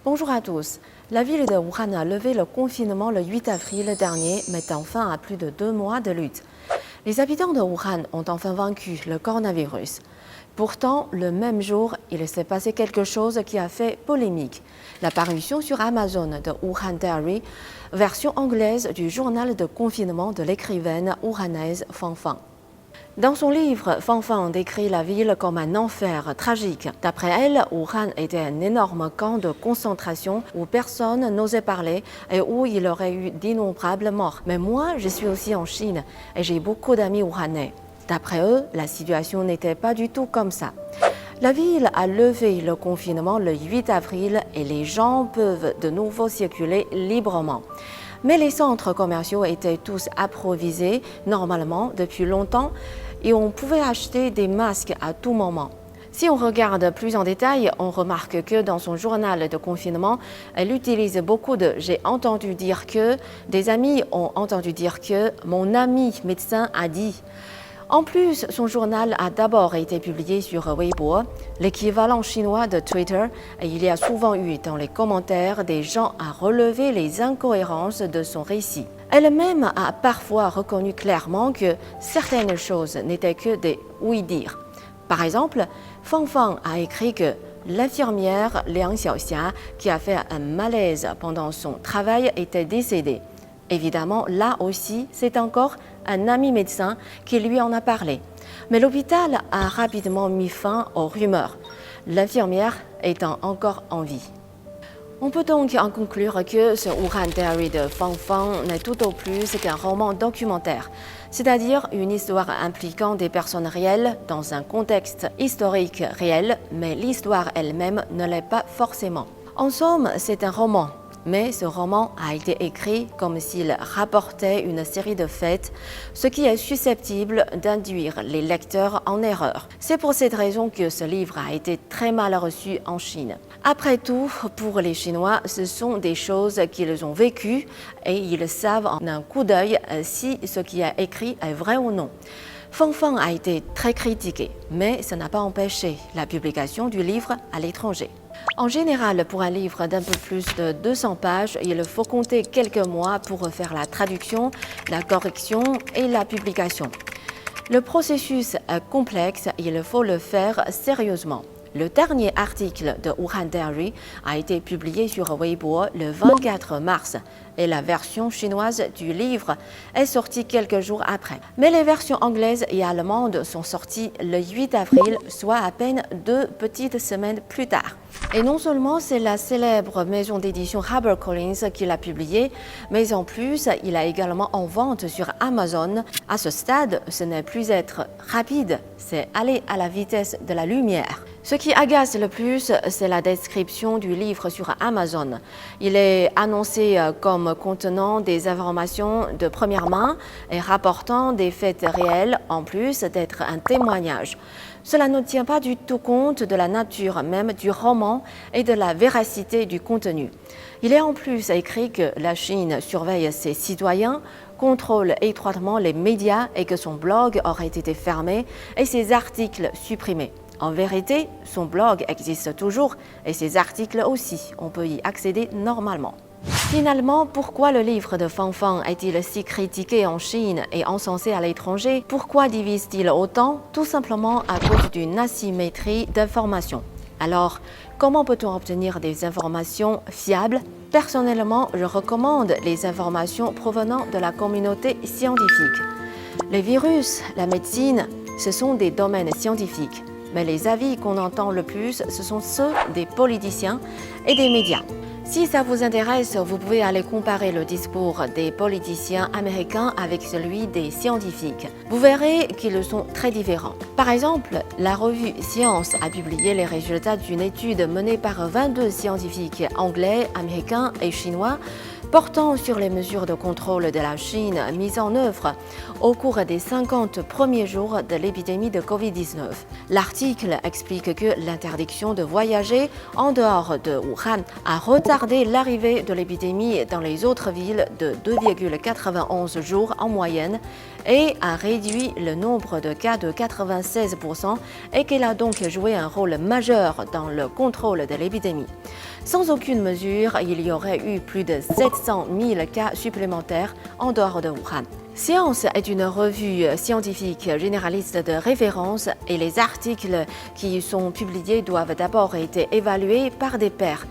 Bonjour à tous. La ville de Wuhan a levé le confinement le 8 avril dernier, mettant fin à plus de 2 mois de lutte. Les habitants de Wuhan ont enfin vaincu le coronavirus. Pourtant, le même jour, il s'est passé quelque chose qui a fait polémique. La parution sur Amazon de Wuhan Diary, version anglaise du journal de confinement de l'écrivaine wuhanaise Fan Fan. Dans son livre, Fan Fan décrit la ville comme un enfer tragique. D'après elle, Wuhan était un énorme camp de concentration où personne n'osait parler et où il aurait eu d'innombrables morts. Mais moi, je suis aussi en Chine et j'ai beaucoup d'amis wuhanais. D'après eux, la situation n'était pas du tout comme ça. La ville a levé le confinement le 8 avril et les gens peuvent de nouveau circuler librement. Mais les centres commerciaux étaient tous approvisés normalement depuis longtemps et on pouvait acheter des masques à tout moment. Si on regarde plus en détail, on remarque que dans son journal de confinement, elle utilise beaucoup de « j'ai entendu dire que », des amis ont entendu dire que, mon ami médecin a dit. En plus, son journal a d'abord été publié sur Weibo, l'équivalent chinois de Twitter, et il y a souvent eu dans les commentaires des gens à relever les incohérences de son récit. Elle-même a parfois reconnu clairement que certaines choses n'étaient que des oui-dire. Par exemple, Fan Fan a écrit que l'infirmière Liang Xiaoxia, qui a fait un malaise pendant son travail, était décédée. Évidemment, là aussi, c'est encore un ami médecin qui lui en a parlé. Mais l'hôpital a rapidement mis fin aux rumeurs, l'infirmière étant encore en vie. On peut donc en conclure que ce Wuhan Diary de Fan Fan n'est tout au plus qu'un roman documentaire, c'est-à-dire une histoire impliquant des personnes réelles dans un contexte historique réel, mais l'histoire elle-même ne l'est pas forcément. En somme, c'est un roman. Mais ce roman a été écrit comme s'il rapportait une série de faits, ce qui est susceptible d'induire les lecteurs en erreur. C'est pour cette raison que ce livre a été très mal reçu en Chine. Après tout, pour les Chinois, ce sont des choses qu'ils ont vécues et ils savent en un coup d'œil si ce qui est écrit est vrai ou non. Fan Fan a été très critiqué, mais ça n'a pas empêché la publication du livre à l'étranger. En général, pour un livre d'un peu plus de 200 pages, il faut compter quelques mois pour faire la traduction, la correction et la publication. Le processus est complexe et il faut le faire sérieusement. Le dernier article de Wuhan Diary a été publié sur Weibo le 24 mars et la version chinoise du livre est sortie quelques jours après. Mais les versions anglaises et allemandes sont sorties le 8 avril, soit à peine 2 petites semaines plus tard. Et non seulement c'est la célèbre maison d'édition HarperCollins qui l'a publié, mais en plus, il a également en vente sur Amazon. À ce stade, ce n'est plus être rapide, c'est aller à la vitesse de la lumière. Ce qui agace le plus, c'est la description du livre sur Amazon. Il est annoncé comme contenant des informations de première main et rapportant des faits réels en plus d'être un témoignage. Cela ne tient pas du tout compte de la nature même du roman et de la véracité du contenu. Il est en plus écrit que la Chine surveille ses citoyens, contrôle étroitement les médias et que son blog aurait été fermé et ses articles supprimés. En vérité, son blog existe toujours et ses articles aussi, on peut y accéder normalement. Finalement, pourquoi le livre de Fan Fan est-il si critiqué en Chine et encensé à l'étranger? Pourquoi divise-t-il autant? Tout simplement à cause d'une asymétrie d'informations. Alors, comment peut-on obtenir des informations fiables? Personnellement, je recommande les informations provenant de la communauté scientifique. Les virus, la médecine, ce sont des domaines scientifiques. Mais les avis qu'on entend le plus, ce sont ceux des politiciens et des médias. Si ça vous intéresse, vous pouvez aller comparer le discours des politiciens américains avec celui des scientifiques. Vous verrez qu'ils sont très différents. Par exemple, la revue Science a publié les résultats d'une étude menée par 22 scientifiques anglais, américains et chinois portant sur les mesures de contrôle de la Chine mises en œuvre au cours des 50 premiers jours de l'épidémie de Covid-19. L'article explique que l'interdiction de voyager en dehors de Wuhan a retardé l'arrivée de l'épidémie dans les autres villes de 2,91 jours en moyenne et a réduit le nombre de cas de 96% et qu'elle a donc joué un rôle majeur dans le contrôle de l'épidémie. Sans aucune mesure, il y aurait eu plus de 700 000 cas supplémentaires en dehors de Wuhan. Science est une revue scientifique généraliste de référence et les articles qui y sont publiés doivent d'abord être évalués par des pairs.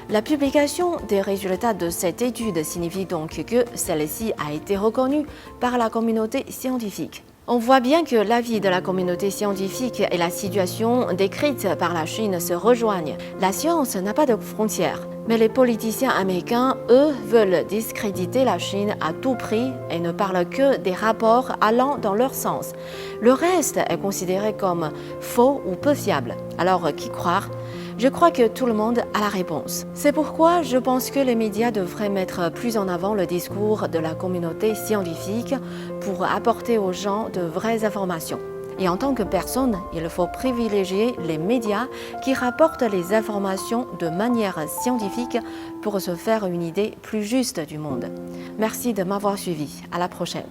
La publication des résultats de cette étude signifie donc que celle-ci a été reconnue par la communauté scientifique. On voit bien que l'avis de la communauté scientifique et la situation décrite par la Chine se rejoignent. La science n'a pas de frontières. Mais les politiciens américains, eux, veulent discréditer la Chine à tout prix et ne parlent que des rapports allant dans leur sens. Le reste est considéré comme faux ou peu fiable. Alors, qui croire ? Je crois que tout le monde a la réponse. C'est pourquoi je pense que les médias devraient mettre plus en avant le discours de la communauté scientifique pour apporter aux gens de vraies informations. Et en tant que personne, il faut privilégier les médias qui rapportent les informations de manière scientifique pour se faire une idée plus juste du monde. Merci de m'avoir suivi. À la prochaine.